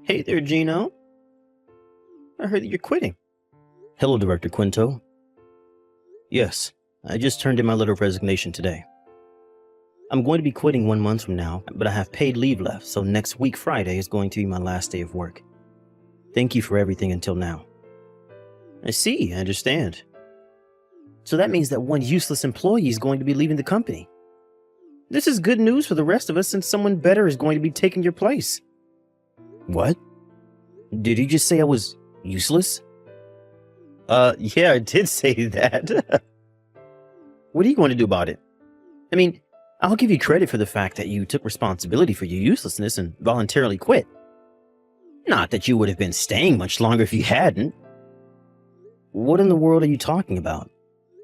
Hey there, Gino. I heard that you're quitting. Hello, Director Quinto. Yes, I just turned in my letter of resignation today. I'm going to be quitting 1 month from now, but I have paid leave left, so next week Friday is going to be my last day of work. Thank you for everything until now. I see, I understand. So that means that one useless employee is going to be leaving the company. This is good news for the rest of us since someone better is going to be taking your place. What? Did you just say I was useless? Yeah, I did say that. What are you going to do about it? I mean, I'll give you credit for the fact that you took responsibility for your uselessness and voluntarily quit. Not that you would have been staying much longer if you hadn't. What in the world are you talking about?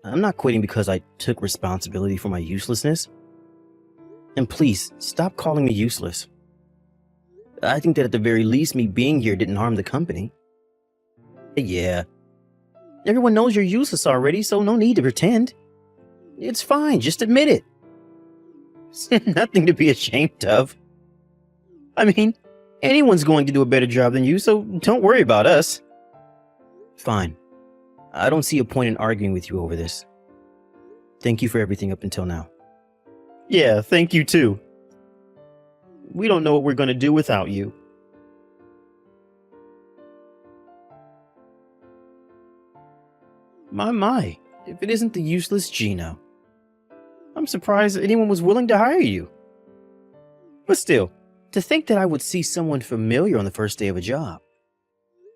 I'm not quitting because I took responsibility for my uselessness. And please, stop calling me useless. I think that at the very least, me being here didn't harm the company. Yeah. Everyone knows you're useless already, so no need to pretend. It's fine, just admit it. It's nothing to be ashamed of. I mean, anyone's going to do a better job than you, so don't worry about us. Fine. I don't see a point in arguing with you over this. Thank you for everything up until now. Yeah, thank you too. We don't know what we're going to do without you. My, if it isn't the useless Gino. I'm surprised that anyone was willing to hire you. But still, to think that I would see someone familiar on the first day of a job.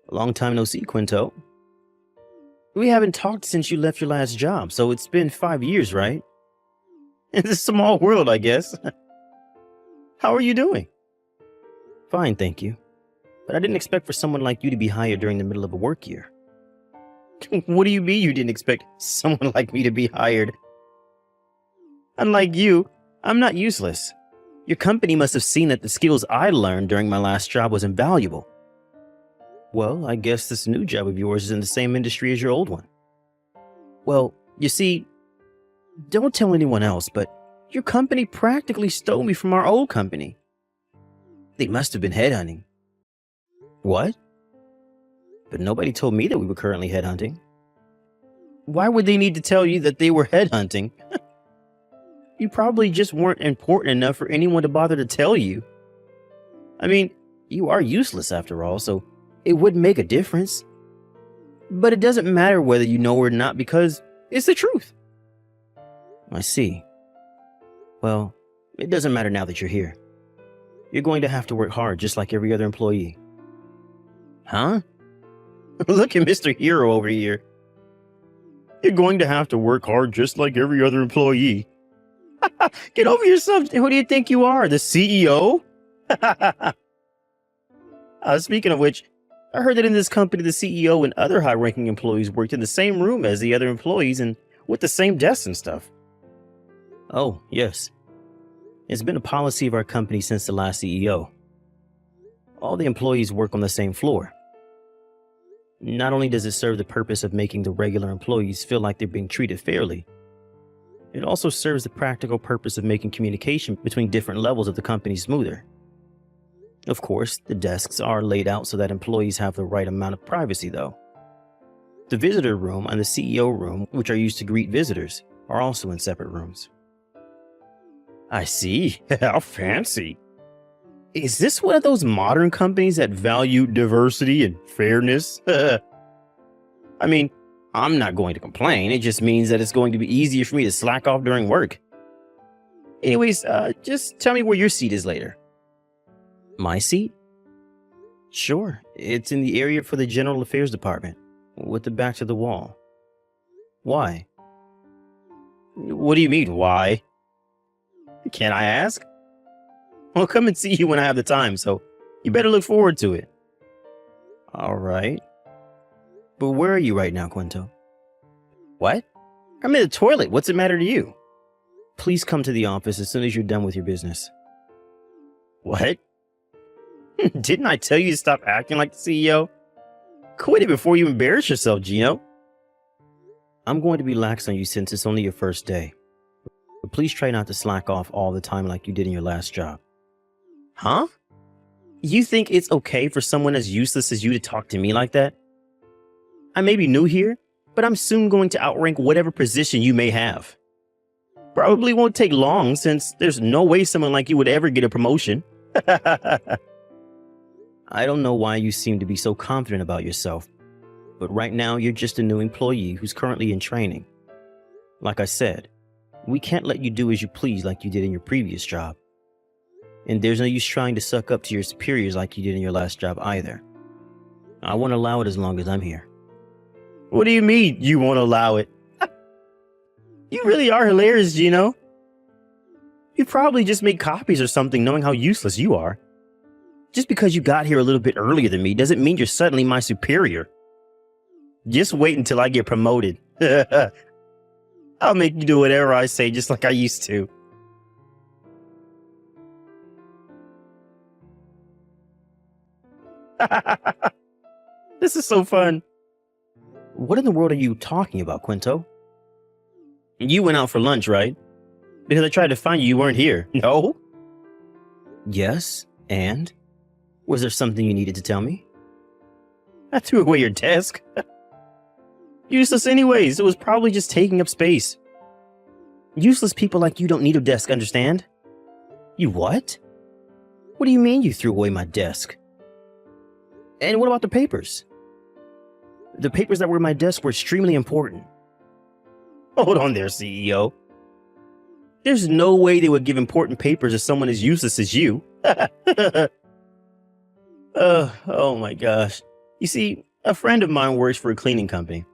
A long time no see, Quinto. We haven't talked since you left your last job, so it's been 5 years, right? It's a small world, I guess. How are you doing? Fine, thank you. But I didn't expect for someone like you to be hired during the middle of a work year. What do you mean you didn't expect someone like me to be hired? Unlike you, I'm not useless. Your company must have seen that the skills I learned during my last job was invaluable. Well, I guess this new job of yours is in the same industry as your old one. Well, you see, don't tell anyone else, but your company practically stole me from our old company. They must have been headhunting. What? But nobody told me that we were currently headhunting. Why would they need to tell you that they were headhunting? You probably just weren't important enough for anyone to bother to tell you. I mean, you are useless after all, so it wouldn't make a difference. But it doesn't matter whether you know or not because it's the truth. I see. Well, it doesn't matter now that you're here. You're going to have to work hard just like every other employee. Huh? Look at Mr. Hero over here. You're going to have to work hard just like every other employee. Get over yourself. Who do you think you are? The CEO? Speaking of which, I heard that in this company, the CEO and other high-ranking employees worked in the same room as the other employees and with the same desks and stuff. Oh, yes. It's been a policy of our company since the last CEO. All the employees work on the same floor. Not only does it serve the purpose of making the regular employees feel like they're being treated fairly, it also serves the practical purpose of making communication between different levels of the company smoother. Of course, the desks are laid out so that employees have the right amount of privacy, though. The visitor room and the CEO room, which are used to greet visitors, are also in separate rooms. I see. How fancy. Is this one of those modern companies that value diversity and fairness? I mean, I'm not going to complain. It just means that it's going to be easier for me to slack off during work. Anyways, just tell me where your seat is later. My seat? Sure, it's in the area for the General Affairs Department, with the back to the wall. Why? What do you mean, why? Can I ask? I'll come and see you when I have the time, so you better look forward to it. All right. But where are you right now, Quinto? What? I'm in the toilet. What's it matter to you? Please come to the office as soon as you're done with your business. What? Didn't I tell you to stop acting like the CEO? Quit it before you embarrass yourself, Gino. I'm going to be lax on you since it's only your first day. But please try not to slack off all the time like you did in your last job. Huh? You think it's okay for someone as useless as you to talk to me like that? I may be new here, but I'm soon going to outrank whatever position you may have. Probably won't take long since there's no way someone like you would ever get a promotion. I don't know why you seem to be so confident about yourself, but right now you're just a new employee who's currently in training. Like I said, we can't let you do as you please like you did in your previous job. And there's no use trying to suck up to your superiors like you did in your last job either. I won't allow it as long as I'm here. What do you mean you won't allow it? You really are hilarious, Gino. You probably just make copies or something knowing how useless you are. Just because you got here a little bit earlier than me doesn't mean you're suddenly my superior. Just wait until I get promoted. I'll make you do whatever I say just like I used to. This is so fun. What in the world are you talking about, Quinto? You went out for lunch, right? Because I tried to find you, you weren't here. No? Yes, and? Was there something you needed to tell me? I threw away your desk. Useless anyways, it was probably just taking up space. Useless people like you don't need a desk, understand? You what? What do you mean you threw away my desk? And what about the papers? The papers that were in my desk were extremely important. Hold on there, CEO. There's no way they would give important papers to someone as useless as you. Oh my gosh. You see, a friend of mine works for a cleaning company.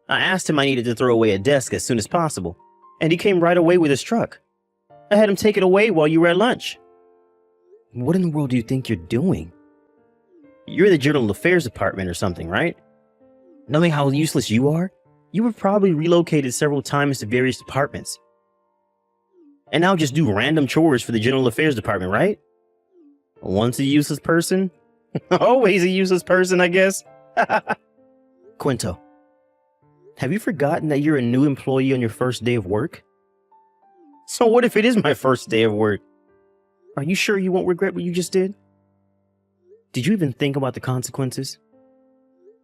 I asked him I needed to throw away a desk as soon as possible, and he came right away with his truck. I had him take it away while you were at lunch. What in the world do you think you're doing? You're the General Affairs Department or something, right? Knowing how useless you are, you were probably relocated several times to various departments. And now just do random chores for the General Affairs Department, right? Once a useless person, always a useless person, I guess. Quinto, have you forgotten that you're a new employee on your first day of work? So what if it is my first day of work? Are you sure you won't regret what you just did? Did you even think about the consequences?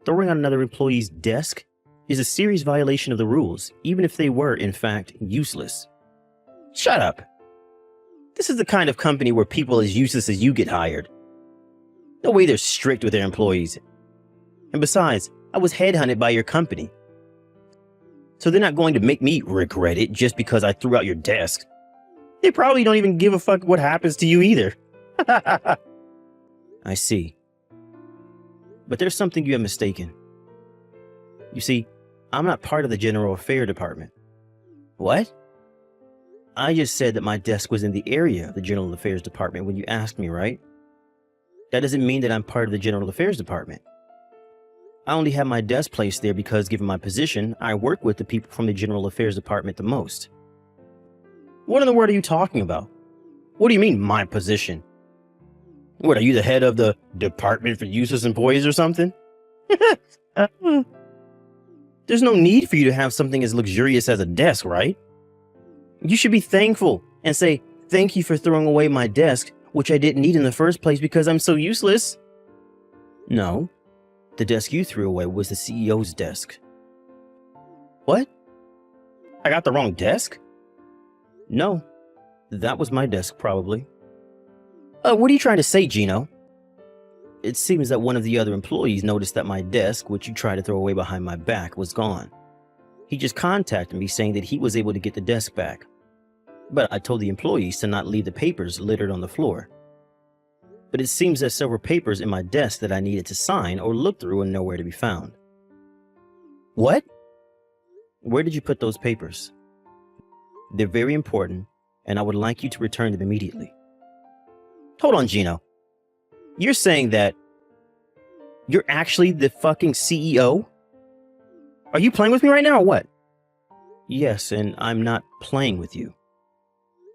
Throwing on another employee's desk is a serious violation of the rules, even if they were, in fact, useless. Shut up. This is the kind of company where people as useless as you get hired. No way they're strict with their employees. And besides, I was headhunted by your company. So they're not going to make me regret it just because I threw out your desk. They probably don't even give a fuck what happens to you either. I see. But there's something you have mistaken. You see, I'm not part of the General Affairs Department. What? I just said that my desk was in the area of the General Affairs Department when you asked me, right? That doesn't mean that I'm part of the General Affairs Department. I only have my desk placed there because, given my position, I work with the people from the General Affairs Department the most. What in the world are you talking about? What do you mean, my position? What, are you the head of the Department for Useless Employees or something? There's no need for you to have something as luxurious as a desk, right? You should be thankful and say, thank you for throwing away my desk, which I didn't need in the first place because I'm so useless. No, the desk you threw away was the CEO's desk. What? I got the wrong desk? No, that was my desk probably. What are you trying to say, Gino? It seems that one of the other employees noticed that my desk, which you tried to throw away behind my back, was gone. He just contacted me saying that he was able to get the desk back. But I told the employees to not leave the papers littered on the floor. But it seems there's several papers in my desk that I needed to sign or look through and nowhere to be found. What? Where did you put those papers? They're very important, and I would like you to return them immediately. Hold on, Gino. You're saying that you're actually the fucking CEO? Are you playing with me right now or what? Yes, and I'm not playing with you.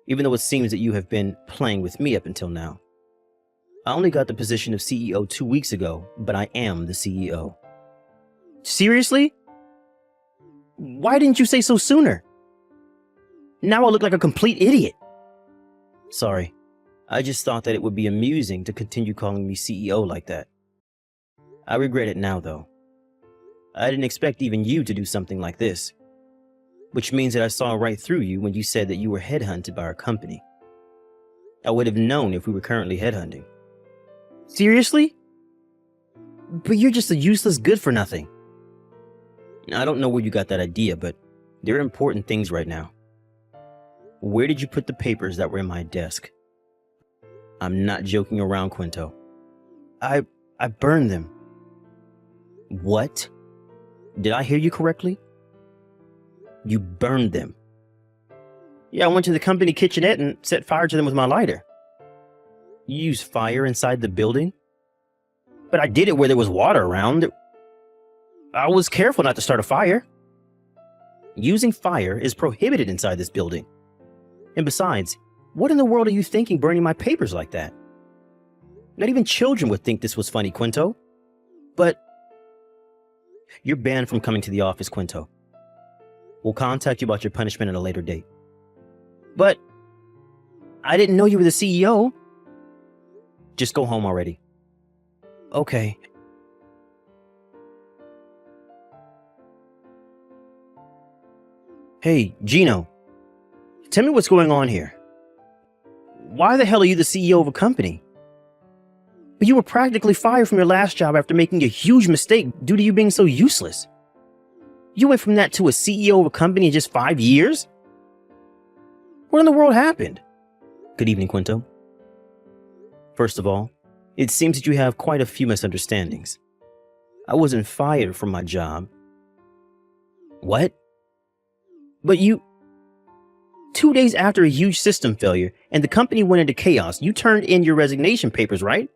Even though it seems that you have been playing with me up until now. I only got the position of CEO 2 weeks ago, but I am the CEO. Seriously? Why didn't you say so sooner? Now I look like a complete idiot. Sorry. I just thought that it would be amusing to continue calling me CEO like that. I regret it now, though. I didn't expect even you to do something like this. Which means that I saw right through you when you said that you were headhunted by our company. I would have known if we were currently headhunting. Seriously? But you're just a useless good for nothing. I don't know where you got that idea, but there are important things right now. Where did you put the papers that were in my desk? I'm not joking around, Quinto. I burned them. What? Did I hear you correctly? You burned them. Yeah, I went to the company kitchenette and set fire to them with my lighter. You used fire inside the building? But I did it where there was water around. I was careful not to start a fire. Using fire is prohibited inside this building. And besides, what in the world are you thinking burning my papers like that? Not even children would think this was funny, Quinto. But you're banned from coming to the office, Quinto. We'll contact you about your punishment at a later date. But I didn't know you were the CEO. Just go home already. Okay. Hey, Gino. Tell me what's going on here. Why the hell are you the CEO of a company? You were practically fired from your last job after making a huge mistake due to you being so useless. You went from that to a CEO of a company in just 5 years? What in the world happened? Good evening, Quinto. First of all, it seems that you have quite a few misunderstandings. I wasn't fired from my job. What? But you... 2 days after a huge system failure and the company went into chaos, you turned in your resignation papers, right?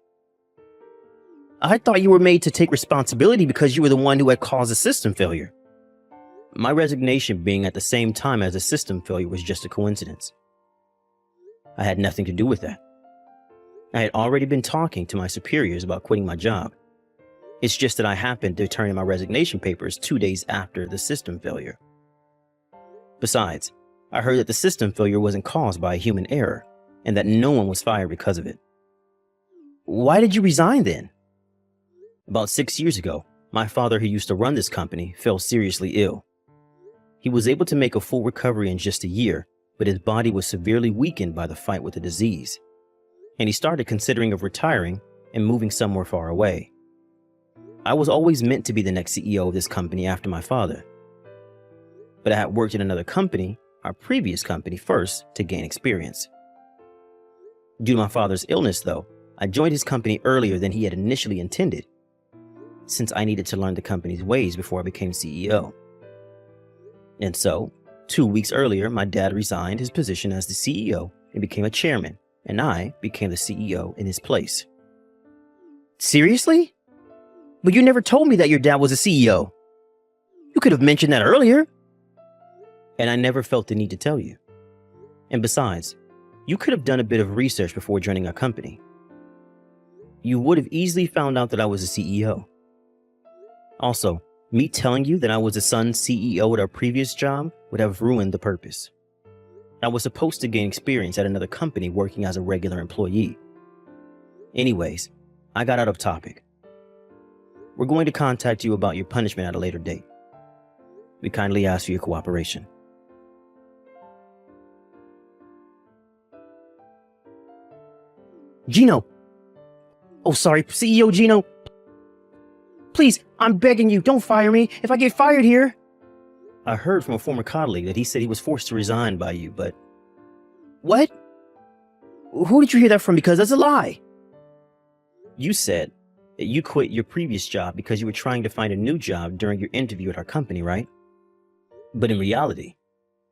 I thought you were made to take responsibility because you were the one who had caused the system failure. My resignation being at the same time as the system failure was just a coincidence. I had nothing to do with that. I had already been talking to my superiors about quitting my job. It's just that I happened to turn in my resignation papers 2 days after the system failure. Besides, I heard that the system failure wasn't caused by a human error and that no one was fired because of it. Why did you resign then? About 6 years ago, my father, who used to run this company, fell seriously ill. He was able to make a full recovery in just a year, but his body was severely weakened by the fight with the disease. And he started considering of retiring and moving somewhere far away. I was always meant to be the next CEO of this company after my father. But I had worked in another company, our previous company, first to gain experience. Due to my father's illness, though, I joined his company earlier than he had initially intended, since I needed to learn the company's ways before I became CEO. And so, 2 weeks earlier, my dad resigned his position as the CEO and became a chairman, and I became the CEO in his place. Seriously? But you never told me that your dad was a CEO. You could have mentioned that earlier. And I never felt the need to tell you. And besides, you could have done a bit of research before joining our company. You would have easily found out that I was a CEO. Also, me telling you that I was the son's CEO at our previous job would have ruined the purpose. I was supposed to gain experience at another company working as a regular employee. Anyways, I got out of topic. We're going to contact you about your punishment at a later date. We kindly ask for your cooperation. Gino. Oh, sorry, CEO Gino. Please, I'm begging you, don't fire me if I get fired here. I heard from a former colleague that he said he was forced to resign by you, but... What? Who did you hear that from? Because that's a lie. You said that you quit your previous job because you were trying to find a new job during your interview at our company, right? But in reality,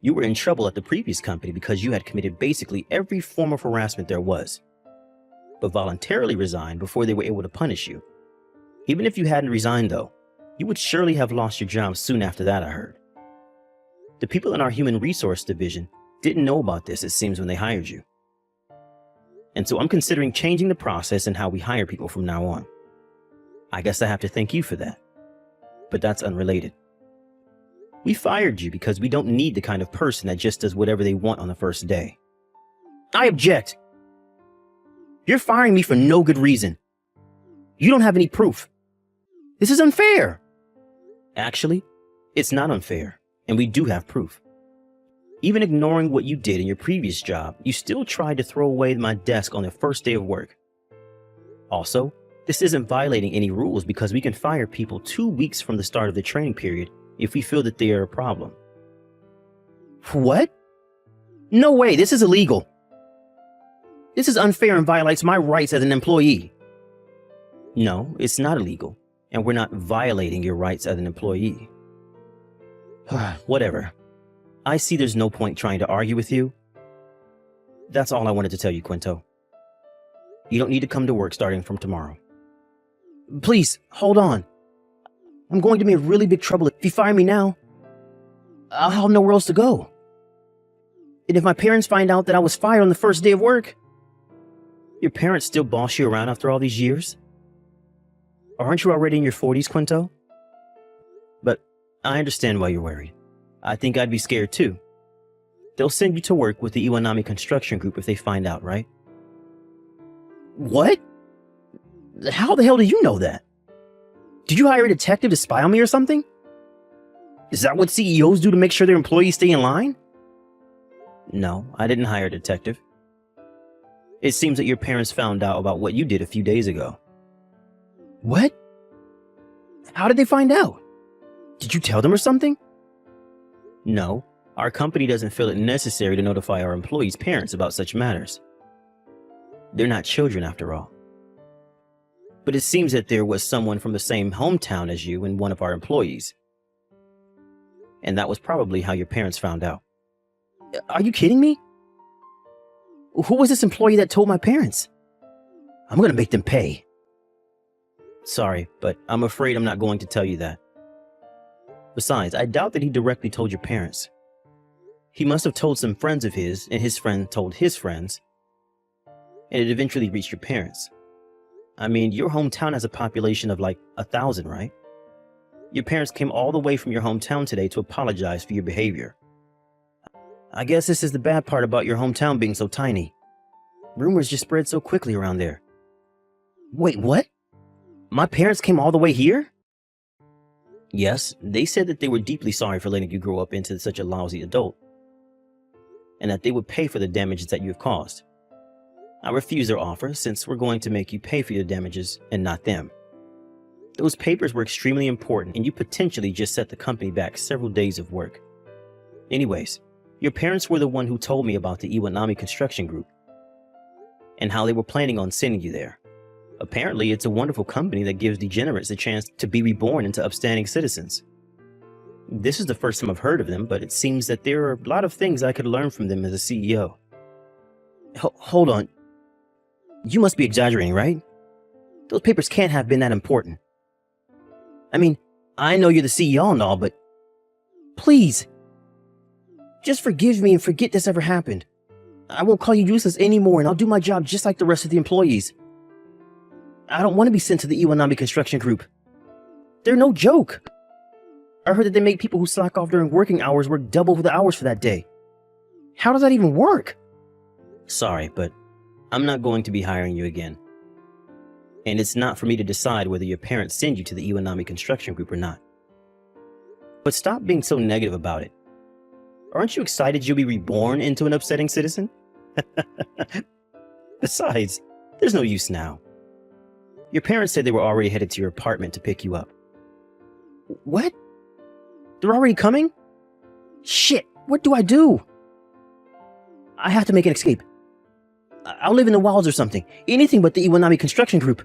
you were in trouble at the previous company because you had committed basically every form of harassment there was, but voluntarily resigned before they were able to punish you. Even if you hadn't resigned, though, you would surely have lost your job soon after that, I heard. The people in our human resource division didn't know about this, it seems, when they hired you. And so I'm considering changing the process and how we hire people from now on. I guess I have to thank you for that. But that's unrelated. We fired you because we don't need the kind of person that just does whatever they want on the first day. I object. You're firing me for no good reason. You don't have any proof. This is unfair. Actually, it's not unfair, and we do have proof. Even ignoring what you did in your previous job, you still tried to throw away my desk on the first day of work. Also, this isn't violating any rules because we can fire people 2 weeks from the start of the training period if we feel that they are a problem. What? No way, this is illegal. This is unfair and violates my rights as an employee. No, it's not illegal, and we're not violating your rights as an employee. Whatever. I see there's no point trying to argue with you. That's all I wanted to tell you, Quinto. You don't need to come to work starting from tomorrow. Please, hold on. I'm going to be in really big trouble if you fire me now. I'll have nowhere else to go. And if my parents find out that I was fired on the first day of work, your parents still boss you around after all these years? Aren't you already in your 40s, Quinto? But I understand why you're worried. I think I'd be scared too. They'll send you to work with the Iwanami Construction Group if they find out, right? What? How the hell do you know that? Did you hire a detective to spy on me or something? Is that what CEOs do to make sure their employees stay in line? No, I didn't hire a detective. It seems that your parents found out about what you did a few days ago. What? How did they find out? Did you tell them or something? No, our company doesn't feel it necessary to notify our employees' parents about such matters. They're not children after all. But it seems that there was someone from the same hometown as you and one of our employees. And that was probably how your parents found out. Are you kidding me? Who was this employee that told my parents? I'm gonna make them pay. Sorry, but I'm afraid I'm not going to tell you that. Besides, I doubt that he directly told your parents. He must have told some friends of his, and his friend told his friends, and it eventually reached your parents. I mean, your hometown has a population of like 1,000, right? Your parents came all the way from your hometown today to apologize for your behavior. I guess this is the bad part about your hometown being so tiny. Rumors just spread so quickly around there. Wait, what? My parents came all the way here? Yes, they said that they were deeply sorry for letting you grow up into such a lousy adult, and that they would pay for the damages that you have caused. I refuse their offer since we're going to make you pay for your damages and not them. Those papers were extremely important, and you potentially just set the company back several days of work. Anyways, your parents were the one who told me about the Iwanami Construction Group and how they were planning on sending you there. Apparently, it's a wonderful company that gives degenerates a chance to be reborn into upstanding citizens. This is the first time I've heard of them, but it seems that there are a lot of things I could learn from them as a CEO. Hold on. You must be exaggerating, right? Those papers can't have been that important. I mean, I know you're the CEO and all, but please, just forgive me and forget this ever happened. I won't call you useless anymore, and I'll do my job just like the rest of the employees. I don't want to be sent to the Iwanami Construction Group. They're no joke. I heard that they make people who slack off during working hours work double the hours for that day. How does that even work? Sorry, but I'm not going to be hiring you again. And it's not for me to decide whether your parents send you to the Iwanami Construction Group or not. But stop being so negative about it. Aren't you excited you'll be reborn into an upsetting citizen? Besides, there's no use now. Your parents said they were already headed to your apartment to pick you up. What? They're already coming? Shit, what do I do? I have to make an escape. I'll live in the wilds or something. Anything but the Iwanami Construction Group.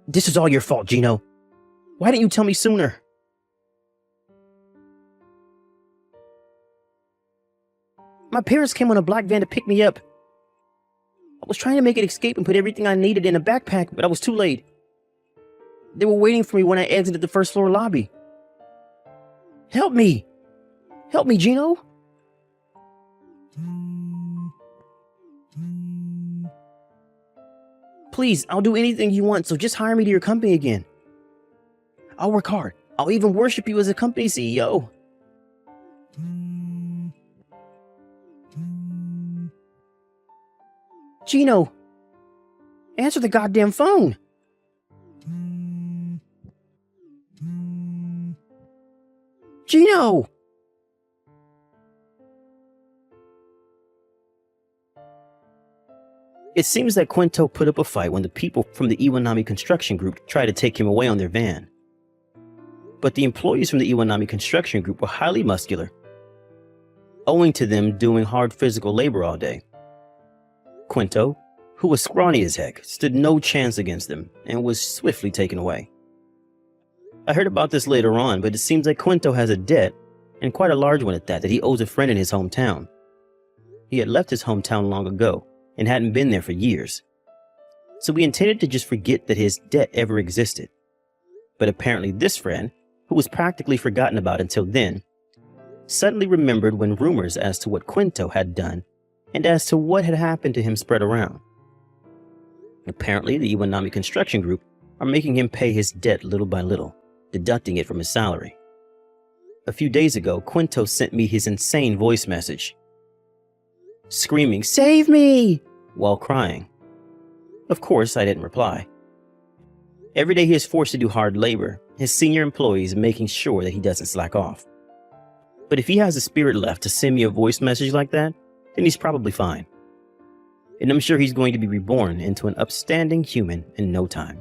This is all your fault, Gino. Why didn't you tell me sooner? My parents came on a black van to pick me up. I was trying to make an escape and put everything I needed in a backpack, but I was too late. They were waiting for me when I exited the first floor lobby. Help me! Help me, Gino! Please, I'll do anything you want, so just hire me to your company again. I'll work hard. I'll even worship you as a company CEO. Gino, Answer the goddamn phone. Gino! It seems that Quinto put up a fight when the people from the Iwanami Construction Group tried to take him away on their van. But the employees from the Iwanami Construction Group were highly muscular, owing to them doing hard physical labor all day. Quinto, who was scrawny as heck, stood no chance against them and was swiftly taken away. I heard about this later on, but it seems like Quinto has a debt, and quite a large one at that he owes a friend in his hometown. He had left his hometown long ago and hadn't been there for years. So we intended to just forget that his debt ever existed. But apparently this friend, who was practically forgotten about until then, suddenly remembered when rumors as to what Quinto had done and as to what had happened to him spread around. Apparently the Iwanami Construction Group are making him pay his debt little by little, deducting it from his salary. A few days ago, Quinto sent me his insane voice message, screaming, "Save me!" while crying. Of course, I didn't reply. Every day he is forced to do hard labor, his senior employees making sure that he doesn't slack off. But if he has the spirit left to send me a voice message like that, then he's probably fine. And I'm sure he's going to be reborn into an upstanding human in no time.